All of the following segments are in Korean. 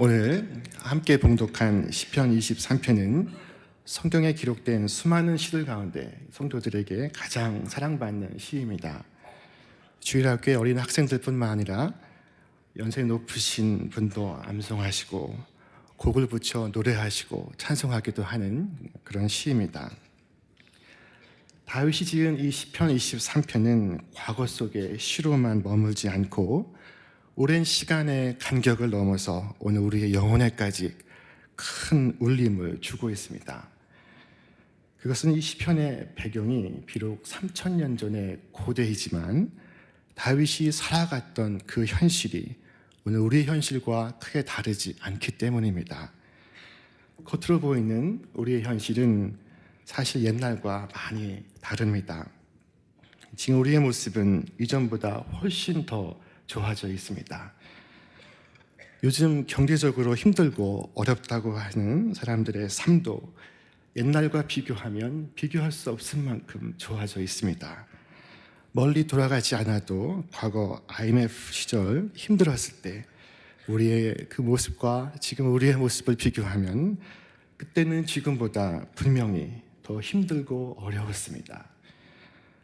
오늘 함께 봉독한 시편 23편은 성경에 기록된 수많은 시들 가운데 성도들에게 가장 사랑받는 시입니다. 주일학교의 어린 학생들뿐만 아니라 연세 높으신 분도 암송하시고 곡을 붙여 노래하시고 찬송하기도 하는 그런 시입니다. 다윗이 지은 이 시편 23편은 과거 속의 시로만 머물지 않고 오랜 시간의 간격을 넘어서 오늘 우리의 영혼에까지 큰 울림을 주고 있습니다. 그것은 이 시편의 배경이 비록 3000년 전의 고대이지만 다윗이 살아갔던 그 현실이 오늘 우리의 현실과 크게 다르지 않기 때문입니다. 겉으로 보이는 우리의 현실은 사실 옛날과 많이 다릅니다. 지금 우리의 모습은 이전보다 훨씬 더 좋아져 있습니다. 요즘 경제적으로 힘들고 어렵다고 하는 사람들의 삶도 옛날과 비교하면 비교할 수 없을 만큼 좋아져 있습니다. 멀리 돌아가지 않아도 과거 IMF 시절 힘들었을 때 우리의 그 모습과 지금 우리의 모습을 비교하면 그때는 지금보다 분명히 더 힘들고 어려웠습니다.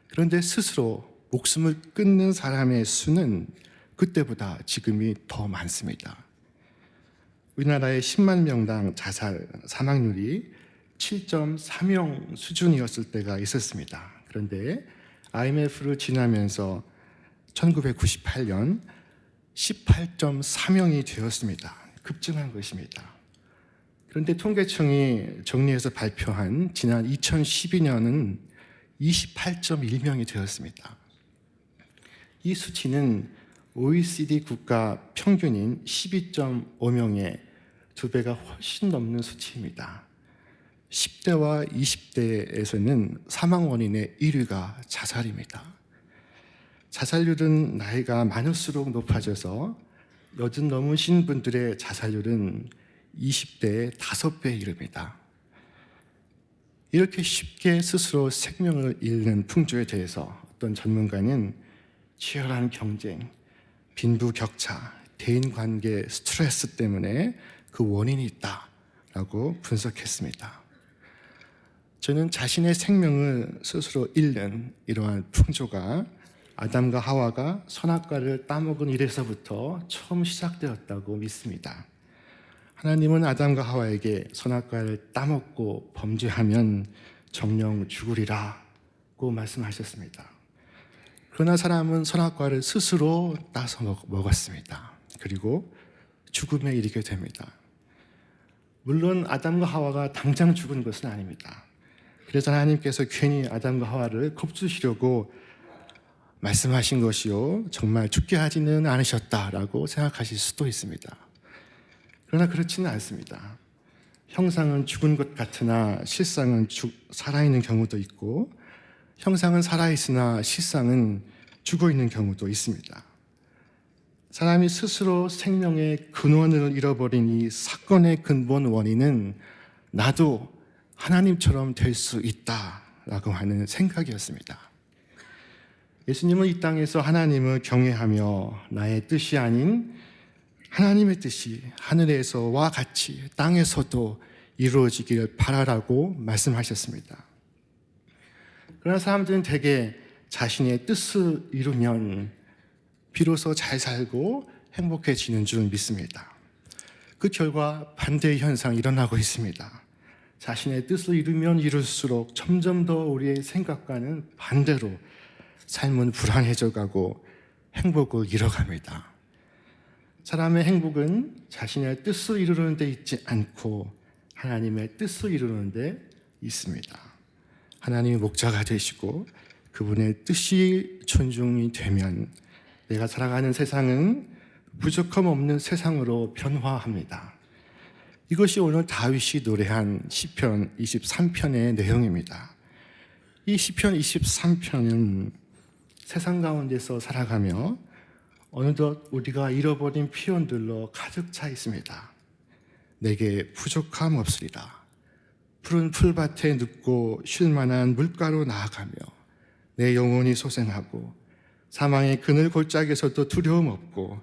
그런데 스스로 목숨을 끊는 사람의 수는 그때보다 지금이 더 많습니다. 우리나라의 10만 명당 자살 사망률이 7.3명 수준이었을 때가 있었습니다. 그런데 IMF를 지나면서 1998년 18.4명이 되었습니다. 급증한 것입니다. 그런데 통계청이 정리해서 발표한 지난 2012년은 28.1명이 되었습니다. 이 수치는 OECD 국가 평균인 12.5명의 2배가 훨씬 넘는 수치입니다. 10대와 20대에서는 사망 원인의 1위가 자살입니다. 자살률은 나이가 많을수록 높아져서 80 넘으신 분들의 자살률은 20대의 5배에 이릅니다. 이렇게 쉽게 스스로 생명을 잃는 풍조에 대해서 어떤 전문가는 치열한 경쟁, 빈부격차, 대인관계 스트레스 때문에 그 원인이 있다라고 분석했습니다. 저는 자신의 생명을 스스로 잃는 이러한 풍조가 아담과 하와가 선악과를 따먹은 일에서부터 처음 시작되었다고 믿습니다. 하나님은 아담과 하와에게 선악과를 따먹고 범죄하면 정령 죽으리라고 말씀하셨습니다. 그러나 사람은 선악과를 스스로 따서 먹었습니다. 그리고 죽음에 이르게 됩니다. 물론 아담과 하와가 당장 죽은 것은 아닙니다. 그래서 하나님께서 괜히 아담과 하와를 겁주시려고 말씀하신 것이요 정말 죽게 하지는 않으셨다라고 생각하실 수도 있습니다. 그러나 그렇지는 않습니다. 형상은 죽은 것 같으나 실상은 살아있는 경우도 있고 형상은 살아있으나 실상은 죽어있는 경우도 있습니다. 사람이 스스로 생명의 근원을 잃어버린 이 사건의 근본 원인은 나도 하나님처럼 될 수 있다라고 하는 생각이었습니다. 예수님은 이 땅에서 하나님을 경외하며 나의 뜻이 아닌 하나님의 뜻이 하늘에서와 같이 땅에서도 이루어지기를 바라라고 말씀하셨습니다. 그러나 사람들은 대개 자신의 뜻을 이루면 비로소 잘 살고 행복해지는 줄 믿습니다. 그 결과 반대의 현상이 일어나고 있습니다. 자신의 뜻을 이루면 이룰수록 점점 더 우리의 생각과는 반대로 삶은 불안해져 가고 행복을 잃어갑니다. 사람의 행복은 자신의 뜻을 이루는 데 있지 않고 하나님의 뜻을 이루는 데 있습니다. 하나님이 목자가 되시고 그분의 뜻이 존중이 되면 내가 살아가는 세상은 부족함 없는 세상으로 변화합니다. 이것이 오늘 다윗이 노래한 시편 23편의 내용입니다. 이 시편 23편은 세상 가운데서 살아가며 어느덧 우리가 잃어버린 피원들로 가득 차 있습니다. 내게 부족함 없으리라. 푸른 풀밭에 눕고 쉴 만한 물가로 나아가며 내 영혼이 소생하고 사망의 그늘 골짜기에서도 두려움 없고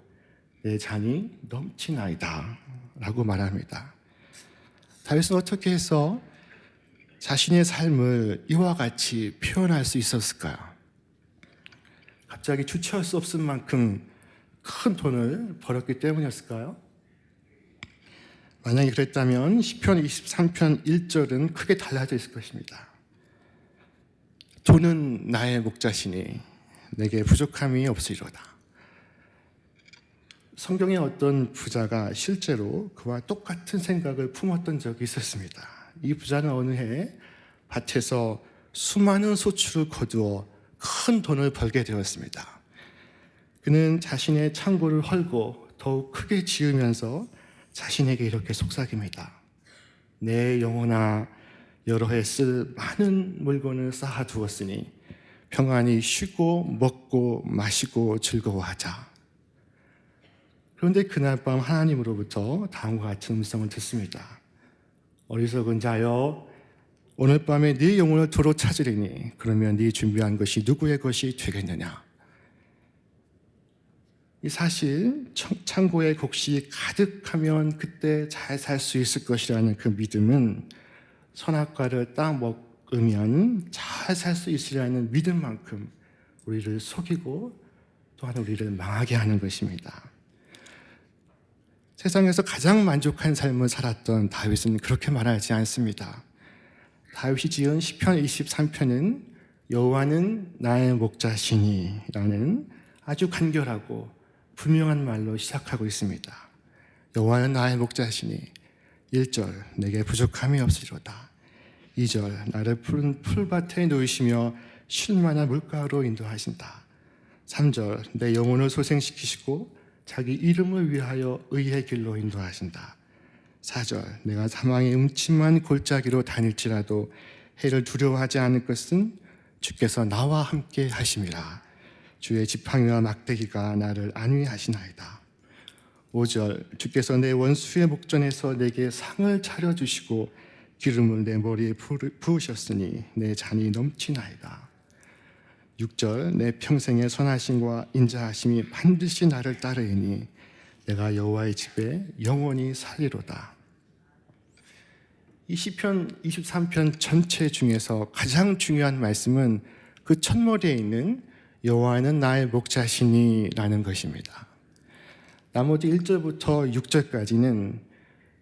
내 잔이 넘치나이다. 라고 말합니다. 다윗은 어떻게 해서 자신의 삶을 이와 같이 표현할 수 있었을까요? 갑자기 주체할 수 없을 만큼 큰 돈을 벌었기 때문이었을까요? 만약에 그랬다면 시편 23편 1절은 크게 달라져 있을 것입니다. 돈은 나의 목자시니 내게 부족함이 없으리로다. 성경의 어떤 부자가 실제로 그와 똑같은 생각을 품었던 적이 있었습니다. 이 부자는 어느 해 밭에서 수많은 소출을 거두어 큰 돈을 벌게 되었습니다. 그는 자신의 창고를 헐고 더욱 크게 지으면서 자신에게 이렇게 속삭입니다. 내 영혼아, 여러 해 쓸 많은 물건을 쌓아두었으니 평안히 쉬고 먹고 마시고 즐거워하자. 그런데 그날 밤 하나님으로부터 다음과 같은 음성을 듣습니다. 어리석은 자여, 오늘 밤에 네 영혼을 도로 찾으리니 그러면 네 준비한 것이 누구의 것이 되겠느냐. 이 사실 창고에 곡식이 가득하면 그때 잘 살 수 있을 것이라는 그 믿음은 선악과를 따먹으면 잘 살 수 있으리라는 믿음만큼 우리를 속이고 또한 우리를 망하게 하는 것입니다. 세상에서 가장 만족한 삶을 살았던 다윗은 그렇게 말하지 않습니다. 다윗이 지은 시편 23편은 여호와는 나의 목자시니 라는 아주 간결하고 분명한 말로 시작하고 있습니다. 여호와는 나의 목자시니 1절 내게 부족함이 없으리로다. 2절 나를 푸른 풀밭에 놓이시며 쉴만한 물가로 인도하신다. 3절 내 영혼을 소생시키시고 자기 이름을 위하여 의의 길로 인도하신다. 4절 내가 사망의 음침한 골짜기로 다닐지라도 해를 두려워하지 않을 것은 주께서 나와 함께 하심이라. 주의 지팡이와 막대기가 나를 안위하시나이다. 5절 주께서 내 원수의 목전에서 내게 상을 차려주시고 기름을 내 머리에 부으셨으니 내 잔이 넘치나이다. 6절 내 평생의 선하심과 인자하심이 반드시 나를 따르이니 내가 여호와의 집에 영원히 살리로다. 이 시편 23편 전체 중에서 가장 중요한 말씀은 그 첫머리에 있는 여호와는 나의 목자시니 라는 것입니다. 나머지 1절부터 6절까지는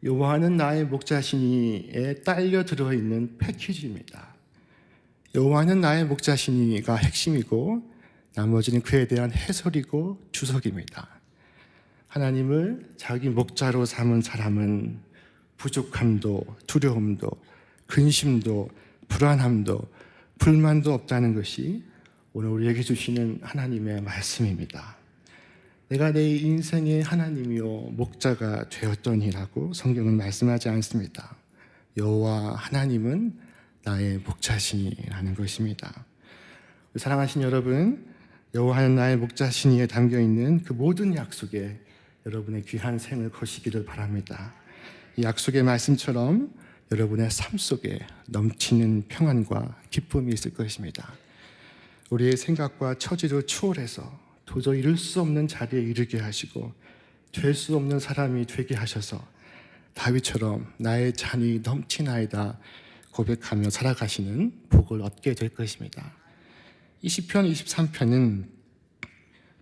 여호와는 나의 목자시니에 딸려 들어있는 패키지입니다. 여호와는 나의 목자시니가 핵심이고 나머지는 그에 대한 해설이고 주석입니다. 하나님을 자기 목자로 삼은 사람은 부족함도 두려움도 근심도 불안함도 불만도 없다는 것이 오늘 우리에게 주시는 하나님의 말씀입니다. 내가 내 인생의 하나님이요 목자가 되었더니라고 성경은 말씀하지 않습니다. 여호와 하나님은 나의 목자시니라는 것입니다. 사랑하신 여러분, 여호와는 나의 목자시니에 담겨있는 그 모든 약속에 여러분의 귀한 생을 거시기를 바랍니다. 이 약속의 말씀처럼 여러분의 삶 속에 넘치는 평안과 기쁨이 있을 것입니다. 우리의 생각과 처지를 초월해서 도저히 이룰 수 없는 자리에 이르게 하시고 될 수 없는 사람이 되게 하셔서 다윗처럼 나의 잔이 넘치나이다 고백하며 살아가시는 복을 얻게 될 것입니다. 이 시편 23편은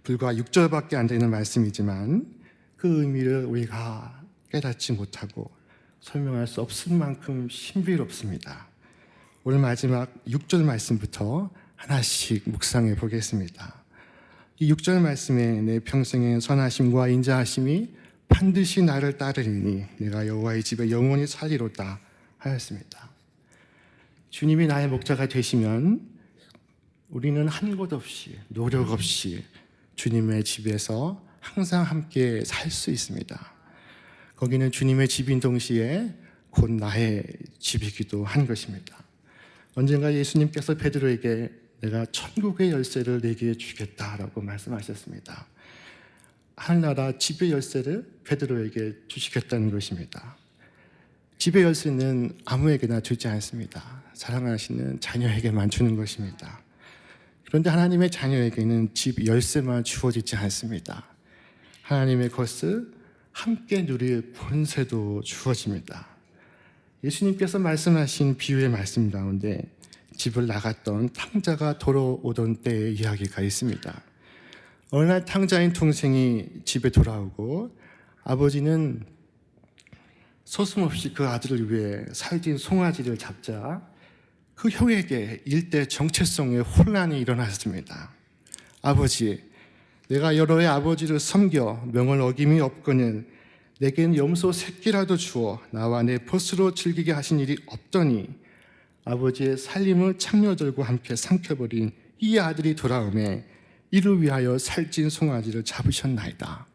불과 6절밖에 안 되는 말씀이지만 그 의미를 우리가 깨닫지 못하고 설명할 수 없을 만큼 신비롭습니다. 오늘 마지막 6절 말씀부터 하나씩 묵상해 보겠습니다. 이 6절 말씀에 내 평생의 선하심과 인자하심이 반드시 나를 따르리니 내가 여호와의 집에 영원히 살리로다 하였습니다. 주님이 나의 목자가 되시면 우리는 한 곳 없이 노력 없이 주님의 집에서 항상 함께 살 수 있습니다. 거기는 주님의 집인 동시에 곧 나의 집이기도 한 것입니다. 언젠가 예수님께서 베드로에게 내가 천국의 열쇠를 내게 주겠다라고 말씀하셨습니다. 하늘나라 집의 열쇠를 베드로에게 주시겠다는 것입니다. 집의 열쇠는 아무에게나 주지 않습니다. 사랑하시는 자녀에게만 주는 것입니다. 그런데 하나님의 자녀에게는 집 열쇠만 주어지지 않습니다. 하나님의 것을 함께 누릴 권세도 주어집니다. 예수님께서 말씀하신 비유의 말씀 가운데 집을 나갔던 탕자가 돌아오던 때의 이야기가 있습니다. 어느 날 탕자인 동생이 집에 돌아오고 아버지는 서슴없이 그 아들을 위해 살찐 송아지를 잡자 그 형에게 일대 정체성의 혼란이 일어났습니다. 아버지, 내가 여러 해 아버지를 섬겨 명을 어김이 없거늘 내겐 염소 새끼라도 주어 나와 내 벗으로 즐기게 하신 일이 없더니 아버지의 살림을 창녀들과 함께 삼켜버린 이 아들이 돌아오매 이를 위하여 살찐 송아지를 잡으셨나이다.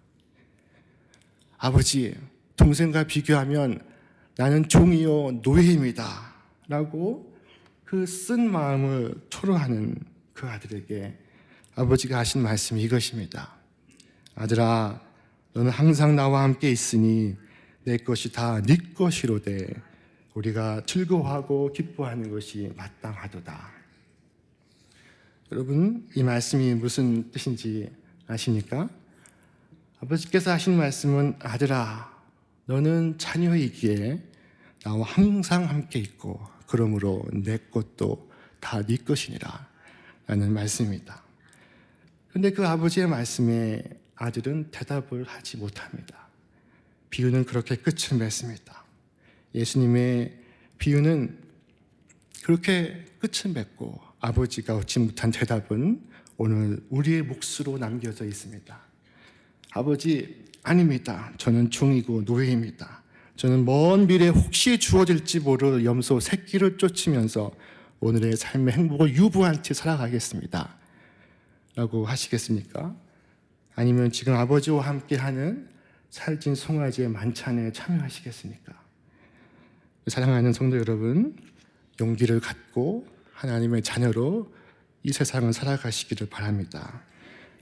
아버지, 동생과 비교하면 나는 종이요 노예입니다 라고 그 쓴 마음을 토로하는 그 아들에게 아버지가 하신 말씀이 이것입니다. 아들아, 너는 항상 나와 함께 있으니 내 것이 다 네 것이로되 우리가 즐거워하고 기뻐하는 것이 마땅하도다. 여러분, 이 말씀이 무슨 뜻인지 아십니까? 아버지께서 하신 말씀은 아들아, 너는 자녀이기에 나와 항상 함께 있고 그러므로 내 것도 다 네 것이니라 라는 말씀입니다. 그런데 그 아버지의 말씀에 아들은 대답을 하지 못합니다. 비유는 그렇게 끝을 맺습니다. 예수님의 비유는 그렇게 끝을 맺고 아버지가 얻지 못한 대답은 오늘 우리의 몫으로 남겨져 있습니다. 아버지, 아닙니다. 저는 종이고 노예입니다. 저는 먼 미래에 혹시 주어질지 모를 염소 새끼를 쫓으면서 오늘의 삶의 행복을 유부한 채 살아가겠습니다 라고 하시겠습니까? 아니면 지금 아버지와 함께하는 살찐 송아지의 만찬에 참여하시겠습니까? 사랑하는 성도 여러분, 용기를 갖고 하나님의 자녀로 이 세상을 살아가시기를 바랍니다.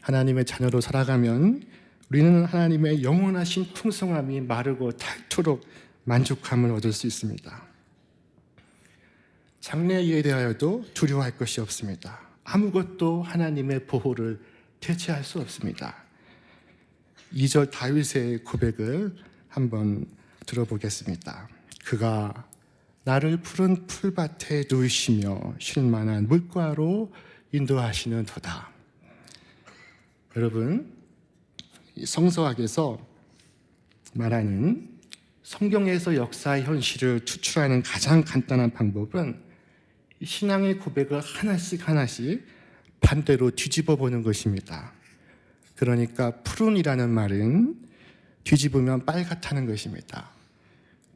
하나님의 자녀로 살아가면 우리는 하나님의 영원하신 풍성함이 마르고 닳도록 만족함을 얻을 수 있습니다. 장래에 대하여도 두려워할 것이 없습니다. 아무것도 하나님의 보호를 대체할 수 없습니다. 2절 다윗의 고백을 한번 들어보겠습니다. 그가 나를 푸른 풀밭에 누이시며 쉴만한 물가로 인도하시는 도다. 여러분, 성서학에서 말하는 성경에서 역사의 현실을 추출하는 가장 간단한 방법은 신앙의 고백을 하나씩 반대로 뒤집어 보는 것입니다. 그러니까 푸른이라는 말은 뒤집으면 빨갛다는 것입니다.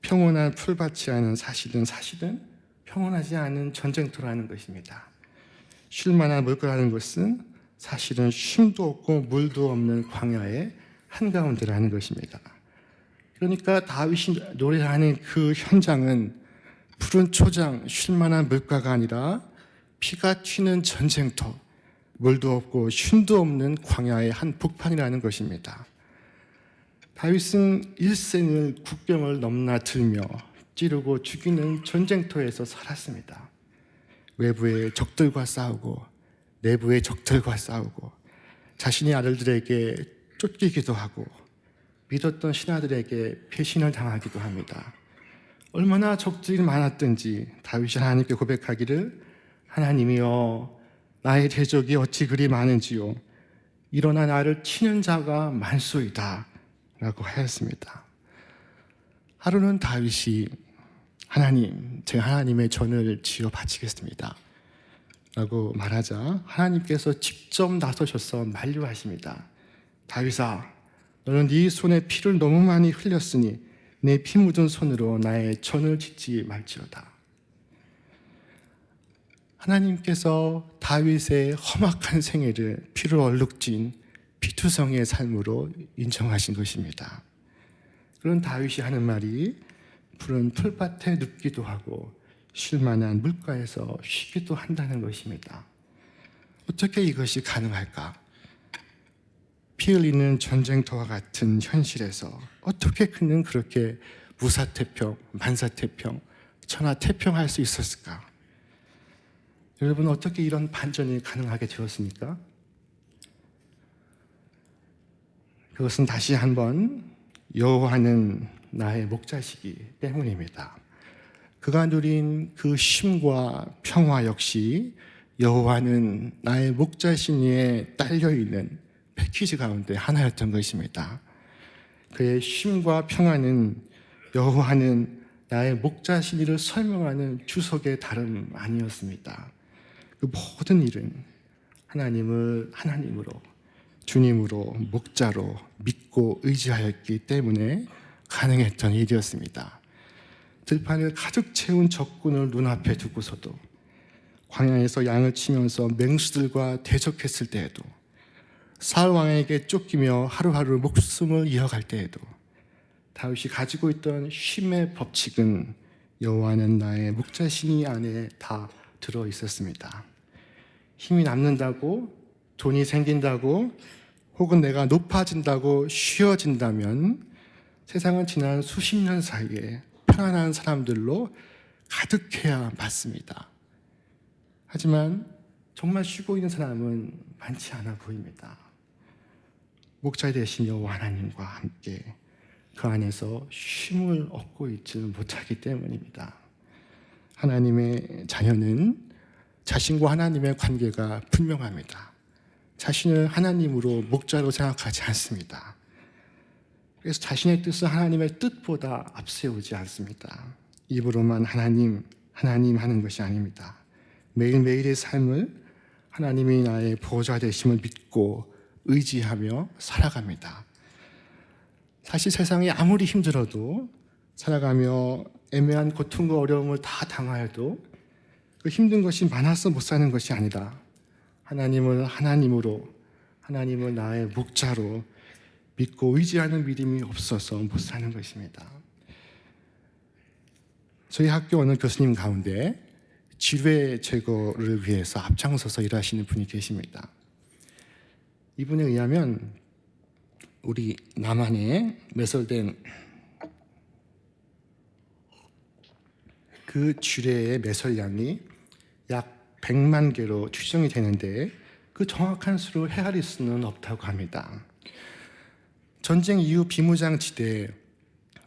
평온한 풀밭이 아닌 사실은 평온하지 않은 전쟁터라는 것입니다. 쉴만한 물가라는 것은 사실은 쉼도 없고 물도 없는 광야의 한가운데라는 것입니다. 그러니까 다윗이 노래하는 그 현장은 푸른 초장, 쉴만한 물가가 아니라 피가 튀는 전쟁터, 물도 없고 쉼도 없는 광야의 한 북판이라는 것입니다. 다윗은 일생을 국경을 넘나들며 찌르고 죽이는 전쟁터에서 살았습니다. 외부의 적들과 싸우고 내부의 적들과 싸우고 자신의 아들들에게 쫓기기도 하고 믿었던 신하들에게 배신을 당하기도 합니다. 얼마나 적들이 많았든지 다윗이 하나님께 고백하기를 하나님이여 나의 대적이 어찌 그리 많은지요 일어나 나를 치는 자가 많소이다 라고 하였습니다. 하루는 다윗이 하나님, 제가 하나님의 전을 지어 바치겠습니다 라고 말하자 하나님께서 직접 나서셔서 만류하십니다. 다윗아, 너는 네 손에 피를 너무 많이 흘렸으니 내 피 묻은 손으로 나의 전을 짓지 말지어다. 하나님께서 다윗의 험악한 생애를 피로 얼룩진 피투성이의 삶으로 인정하신 것입니다. 그런 다윗이 하는 말이 푸른 풀밭에 눕기도 하고 쉴만한 물가에서 쉬기도 한다는 것입니다. 어떻게 이것이 가능할까? 피 흘리는 전쟁터와 같은 현실에서 어떻게 그는 그렇게 무사태평, 만사태평, 천하태평할 수 있었을까? 여러분, 어떻게 이런 반전이 가능하게 되었습니까? 그것은 다시 한번 여호와는 나의 목자시기 때문입니다. 그가 누린 그 쉼과 평화 역시 여호와는 나의 목자시니에 딸려있는 패키지 가운데 하나였던 것입니다. 그의 쉼과 평화는 여호와는 나의 목자시니를 설명하는 주석의 다름 아니었습니다. 그 모든 일은 하나님을 하나님으로, 주님으로, 목자로 믿고 의지하였기 때문에 가능했던 일이었습니다. 들판을 가득 채운 적군을 눈앞에 두고서도, 광야에서 양을 치면서 맹수들과 대적했을 때에도, 사울 왕에게 쫓기며 하루하루 목숨을 이어갈 때에도 다윗이 가지고 있던 쉼의 법칙은 여호와는 나의 목자시니 안에 다 들어 있었습니다. 힘이 남는다고, 돈이 생긴다고, 혹은 내가 높아진다고 쉬어진다면 세상은 지난 수십 년 사이에 편안한 사람들로 가득해야 맞습니다. 하지만 정말 쉬고 있는 사람은 많지 않아 보입니다. 목자 되신 여호와 하나님과 함께 그 안에서 쉼을 얻고 있지는 못하기 때문입니다. 하나님의 자녀는 자신과 하나님의 관계가 분명합니다. 자신을 하나님으로 목자로 생각하지 않습니다. 그래서 자신의 뜻을 하나님의 뜻보다 앞세우지 않습니다. 입으로만 하나님, 하나님 하는 것이 아닙니다. 매일매일의 삶을 하나님이 나의 보호자 되심을 믿고 의지하며 살아갑니다. 사실 세상이 아무리 힘들어도 살아가며 애매한 고통과 어려움을 다 당하여도 그 힘든 것이 많아서 못 사는 것이 아니라 하나님을 하나님으로, 하나님을 나의 목자로 믿고 의지하는 믿음이 없어서 못 사는 것입니다. 저희 학교 어느 교수님 가운데 지뢰 제거를 위해서 앞장서서 일하시는 분이 계십니다. 이분에 의하면 우리 남한에 매설된 그 지뢰의 매설량이 약 100만 개로 추정이 되는데 그 정확한 수를 헤아릴 수는 없다고 합니다. 전쟁 이후 비무장지대에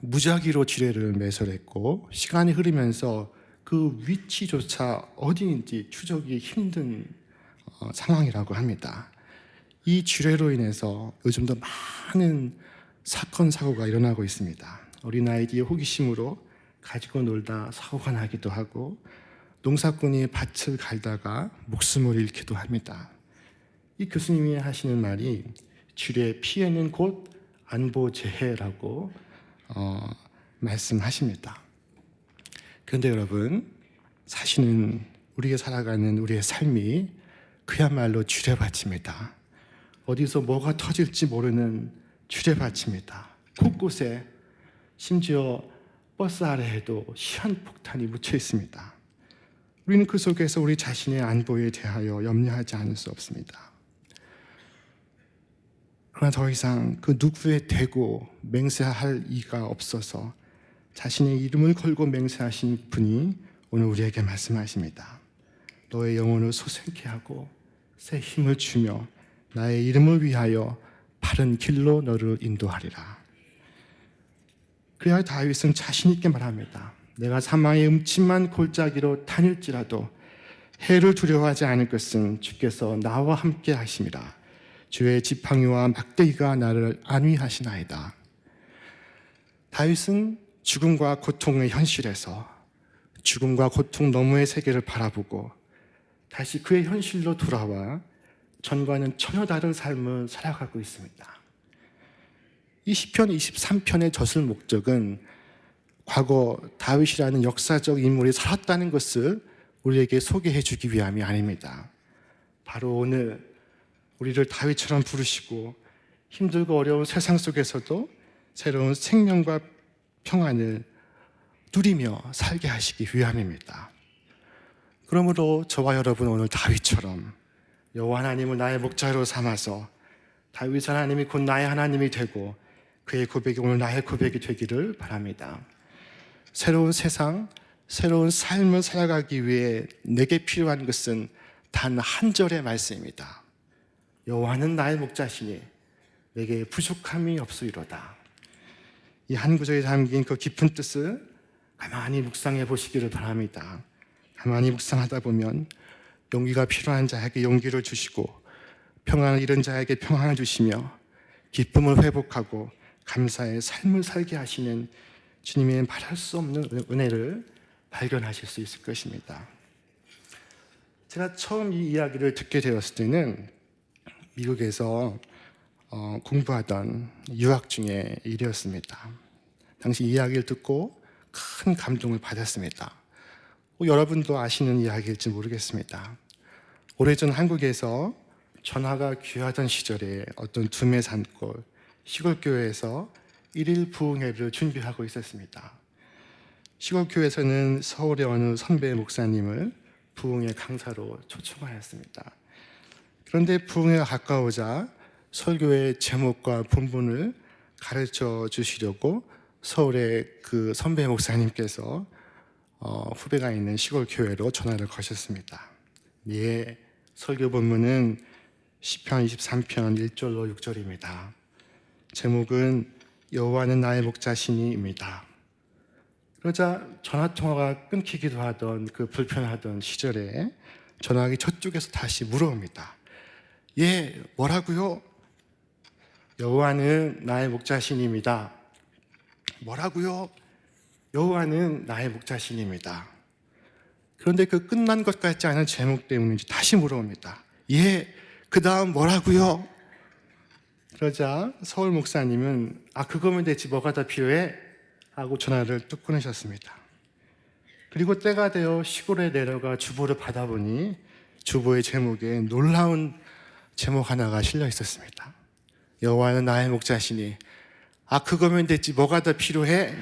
무작위로 지뢰를 매설했고 시간이 흐르면서 그 위치조차 어디인지 추적이 힘든 상황이라고 합니다. 이 지뢰로 인해서 요즘도 많은 사건, 사고가 일어나고 있습니다. 어린아이들이 호기심으로 가지고 놀다 사고가 나기도 하고 농사꾼이 밭을 갈다가 목숨을 잃기도 합니다. 이 교수님이 하시는 말이 지뢰 피해는 곧 안보재해라고 말씀하십니다. 그런데 여러분, 사실은 우리가 살아가는 우리의 삶이 그야말로 지뢰밭입니다. 어디서 뭐가 터질지 모르는 지뢰밭입니다. 곳곳에 심지어 버스 아래에도 시한폭탄이 묻혀 있습니다. 우리는 그 속에서 우리 자신의 안보에 대하여 염려하지 않을 수 없습니다. 그러나 더 이상 그 누구의 대고 맹세할 이가 없어서 자신의 이름을 걸고 맹세하신 분이 오늘 우리에게 말씀하십니다. 너의 영혼을 소생케 하고 새 힘을 주며 나의 이름을 위하여 바른 길로 너를 인도하리라. 그래야 다윗은 자신 있게 말합니다. 내가 사망의 음침한 골짜기로 다닐지라도 해를 두려워하지 않을 것은 주께서 나와 함께 하심이라. 주의 지팡이와 막대기가 나를 안위하시나이다. 다윗은 죽음과 고통의 현실에서 죽음과 고통 너머의 세계를 바라보고 다시 그의 현실로 돌아와 전과는 전혀 다른 삶을 살아가고 있습니다. 이 시편 23편의 젖을 목적은 과거 다윗이라는 역사적 인물이 살았다는 것을 우리에게 소개해 주기 위함이 아닙니다. 바로 오늘 우리를 다윗처럼 부르시고 힘들고 어려운 세상 속에서도 새로운 생명과 평안을 누리며 살게 하시기 위함입니다. 그러므로 저와 여러분 오늘 다윗처럼 여호와 하나님을 나의 목자로 삼아서 다윗 하나님이 곧 나의 하나님이 되고 그의 고백이 오늘 나의 고백이 되기를 바랍니다. 새로운 세상, 새로운 삶을 살아가기 위해 내게 필요한 것은 단 한 절의 말씀입니다. 여호와는 나의 목자시니 내게 부족함이 없으리로다. 이 한 구절에 담긴 그 깊은 뜻을 가만히 묵상해 보시기를 바랍니다. 가만히 묵상하다 보면 용기가 필요한 자에게 용기를 주시고 평안을 잃은 자에게 평안을 주시며 기쁨을 회복하고 감사의 삶을 살게 하시는 주님의 말할 수 없는 은혜를 발견하실 수 있을 것입니다. 제가 처음 이 이야기를 듣게 되었을 때는 미국에서 공부하던 유학 중의 일이었습니다. 당시 이야기를 듣고 큰 감동을 받았습니다. 여러분도 아시는 이야기일지 모르겠습니다. 오래전 한국에서 전화가 귀하던 시절에 어떤 두메 산골 시골교회에서 일일 부흥회를 준비하고 있었습니다. 시골교회에서는 서울의 어느 선배 목사님을 부흥회 강사로 초청하였습니다. 그런데 부흥회가 가까우자 설교의 제목과 본문을 가르쳐 주시려고 서울의 그 선배 목사님께서 후배가 있는 시골교회로 전화를 거셨습니다. 예, 설교 본문은 시편 23편 1절로 6절입니다. 제목은 여호와는 나의 목자시니입니다. 그러자 전화통화가 끊기기도 하던 그 불편하던 시절에 전화기 저쪽에서 다시 물어옵니다. 예, 뭐라고요? 여호와는 나의 목자시니입니다. 뭐라고요? 여호와는 나의 목자시니입니다. 그런데 그 끝난 것 같지 않은 제목 때문인지 다시 물어옵니다. 예, 그 다음 뭐라고요? 그러자 서울 목사님은 그거면 되지 뭐가 더 필요해? 하고 전화를 뚝 끊으셨습니다. 그리고 때가 되어 시골에 내려가 주보를 받아보니 주보의 제목에 놀라운 제목 하나가 실려 있었습니다. 여호와는 나의 목자시니 그거면 됐지 뭐가 더 필요해?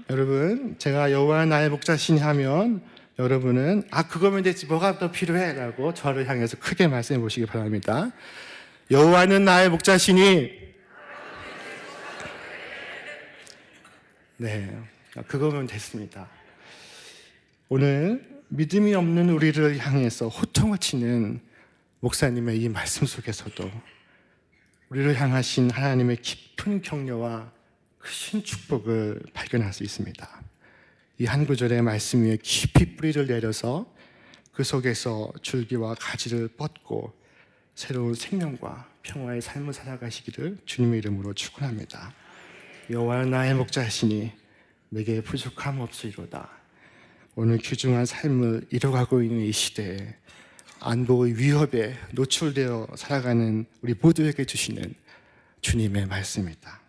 여러분, 제가 여호와는 나의 목자시니 하면 여러분은 그거면 됐지 뭐가 더 필요해? 라고 저를 향해서 크게 말씀해 보시기 바랍니다. 여호와는 나의 목자시니 네, 그거면 됐습니다. 오늘 믿음이 없는 우리를 향해서 호통을 치는 목사님의 이 말씀 속에서도 우리를 향하신 하나님의 깊은 격려와 크신 축복을 발견할 수 있습니다. 이 한 구절의 말씀 위에 깊이 뿌리를 내려서 그 속에서 줄기와 가지를 뻗고 새로운 생명과 평화의 삶을 살아가시기를 주님의 이름으로 축원합니다. 여호와는 나의 목자시니 내게 부족함 없으리로다. 오늘 귀중한 삶을 이뤄가고 있는 이 시대에 안보의 위협에 노출되어 살아가는 우리 모두에게 주시는 주님의 말씀입니다.